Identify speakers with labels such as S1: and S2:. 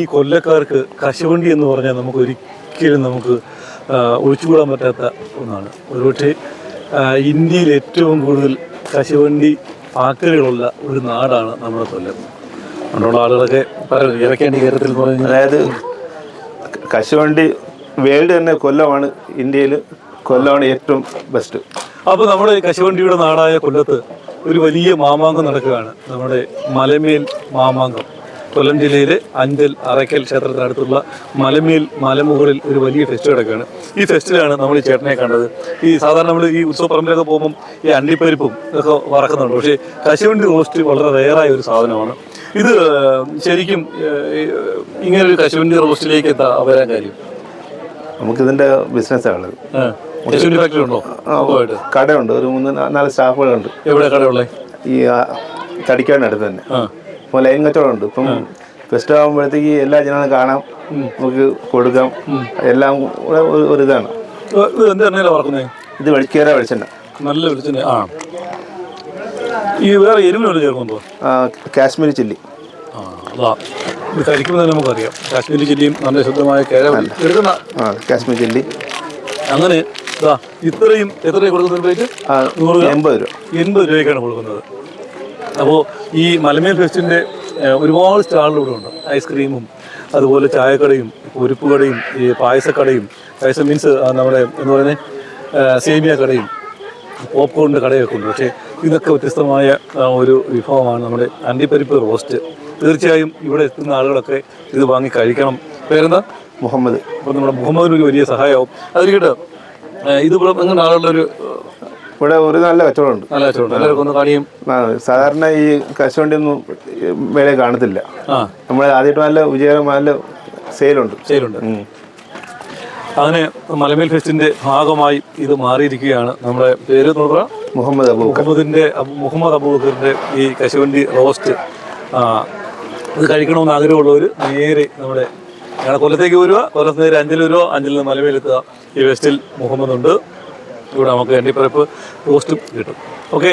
S1: ഈ കൊല്ലക്കാർക്ക് കശുവണ്ടി എന്ന് പറഞ്ഞാൽ നമുക്ക് ഒഴിച്ചുകൂടാൻ പറ്റാത്ത ഒന്നാണ്. ഒരുപക്ഷെ ഇന്ത്യയിൽ ഏറ്റവും കൂടുതൽ കശുവണ്ടി ഫാക്ടറികളുള്ള ഒരു നാടാണ് നമ്മുടെ കൊല്ലം. അതുകൊണ്ടുള്ള ആളുകളൊക്കെ ഇറക്കേണ്ട കേരളത്തിൽ പറഞ്ഞു.
S2: അതായത് കശുവണ്ടി വേൾഡ് തന്നെ കൊല്ലമാണ്, ഇന്ത്യയിൽ കൊല്ലമാണ് ഏറ്റവും ബെസ്റ്റ്.
S1: അപ്പോൾ നമ്മുടെ കശുവണ്ടിയുടെ നാടായ കൊല്ലത്ത് ഒരു വലിയ മാമാങ്കം നടക്കുകയാണ്. നമ്മുടെ മലമേൽ മാമാങ്കം. കൊല്ലം ജില്ലയിലെ അഞ്ചൽ അറയ്ക്കൽ ക്ഷേത്രത്തിനടുത്തുള്ള മലമേൽ മലമുകളിൽ ഒരു വലിയ ഫെസ്റ്റ് കിടക്കുകയാണ്. ഈ ഫെസ്റ്റിലാണ് നമ്മൾ ഈ ചേട്ടനെ കണ്ടത്. ഈ സാധാരണ നമ്മൾ ഈ ഉത്സവപ്പറമ്പിലൊക്കെ പോകുമ്പം ഈ അണ്ടിപ്പരിപ്പും ഒക്കെ വറക്കുന്നുണ്ട്. പക്ഷേ കശുവണ്ടി റോസ്റ്റ് വളരെ റെയറായ ഒരു സാധനമാണ്. ഇത് ശരിക്കും ഇങ്ങനൊരു കശുവണ്ടി റോസ്റ്റിലേക്ക് വരാൻ കാര്യം
S2: നമുക്കിതിൻ്റെ ബിസിനസ്സാണ്.
S1: കശുവണ്ടി ഫാക്ടറി ഉണ്ടോ?
S2: കടയുണ്ട്, ഒരു 3-4 സ്റ്റാഫുകളുണ്ട്.
S1: എവിടെ കടയുള്ളത്? ഈ
S2: തടിക്കാടിനടുത്ത് തന്നെ. ഇപ്പോൾ ലൈൻ കച്ചവടമുണ്ട്. ഇപ്പം ഫെസ്റ്റ് ആകുമ്പോഴത്തേക്ക് എല്ലാ ജനങ്ങളും കാണാം, നമുക്ക് കൊടുക്കാം. എല്ലാം കൂടെ ഒരു ഇതാണ്. ഇത് വെളിക്കേറെ വെളിച്ചെണ്ണ,
S1: നല്ല വെളിച്ചെണ്ണ. ഈ വേറെ എരിവിനോട് ചേർക്കുന്നുണ്ടോ?
S2: കാശ്മീരി ചില്ലി.
S1: അതാ ഇത് കഴിക്കുമ്പോൾ തന്നെ നമുക്കറിയാം. കാശ്മീരി ചില്ലിയും നല്ല ശുദ്ധമായ എടുക്കുന്ന
S2: കാശ്മീരി ചില്ലി.
S1: അങ്ങനെ ഇത്രയും എത്ര കൊടുക്കുന്ന റേറ്റ്?
S2: 80 രൂപ.
S1: 80 രൂപയ്ക്കാണ് കൊടുക്കുന്നത്. അപ്പോൾ ഈ മലമേൽ ഫെസ്റ്റിൻ്റെ ഒരുപാട് സ്റ്റാളുകൾ ഉണ്ട്. ഐസ്ക്രീമും അതുപോലെ ചായക്കടയും ഉരുപ്പ് കടയും ഈ പായസക്കടയും, പായസം മീൻസ് നമ്മുടെ എന്ന് പറയുന്നത് സേമിയ കടയും പോപ്കോണിൻ്റെ കടയൊക്കെ ഉണ്ട്. പക്ഷേ ഇതൊക്കെ വ്യത്യസ്തമായ ഒരു വിഭവമാണ് നമ്മുടെ അണ്ടിപ്പരിപ്പ് റോസ്റ്റ്. തീർച്ചയായും ഇവിടെ എത്തുന്ന ആളുകളൊക്കെ ഇത് വാങ്ങി കഴിക്കണം. പേരെന്താ?
S2: മുഹമ്മദ്.
S1: അപ്പോൾ നമ്മുടെ മുഹമ്മദിന് ഒരു വലിയ സഹായമാവും. അതിരിക്കട്ടെ, ഇതിവിടെ എങ്ങനെ ആളുകളൊരു
S2: ഇവിടെ ഒരു നല്ല കച്ചവടമുണ്ട്.
S1: നല്ല കച്ചവടം എല്ലാവർക്കും ഒന്ന് കാണിയും.
S2: സാധാരണ ഈ കശുവണ്ടി ഒന്നും വേറെ കാണത്തില്ല. നമ്മൾ ആദ്യമായിട്ട് നല്ല വിജയകരമായ നല്ല സെയിലുണ്ട്.
S1: അങ്ങനെ മലമേൽ ഫെസ്റ്റിന്റെ ഭാഗമായി ഇത് മാറിയിരിക്കുകയാണ്. നമ്മുടെ പേര്
S2: മുഹമ്മദ്
S1: അബൂബക്കറിന്റെ ഈ കശുവണ്ടി റോസ്റ്റ്. ഇത് കഴിക്കണമെന്ന് ആഗ്രഹമുള്ളവർ നേരെ നമ്മുടെ കൊല്ലത്തേക്ക് വരിക. കൊല്ലത്ത് നേരെ അഞ്ചൽ വരിക. അഞ്ചലിൽ നിന്ന് മലമേലെത്തുക. ഈ ഫെസ്റ്റിൽ മുഹമ്മദ് ഉണ്ട്. ഇവിടെ നമുക്ക് അണ്ടിപ്പരിപ്പ് റോസ്റ്റും കിട്ടും. ഓക്കെ.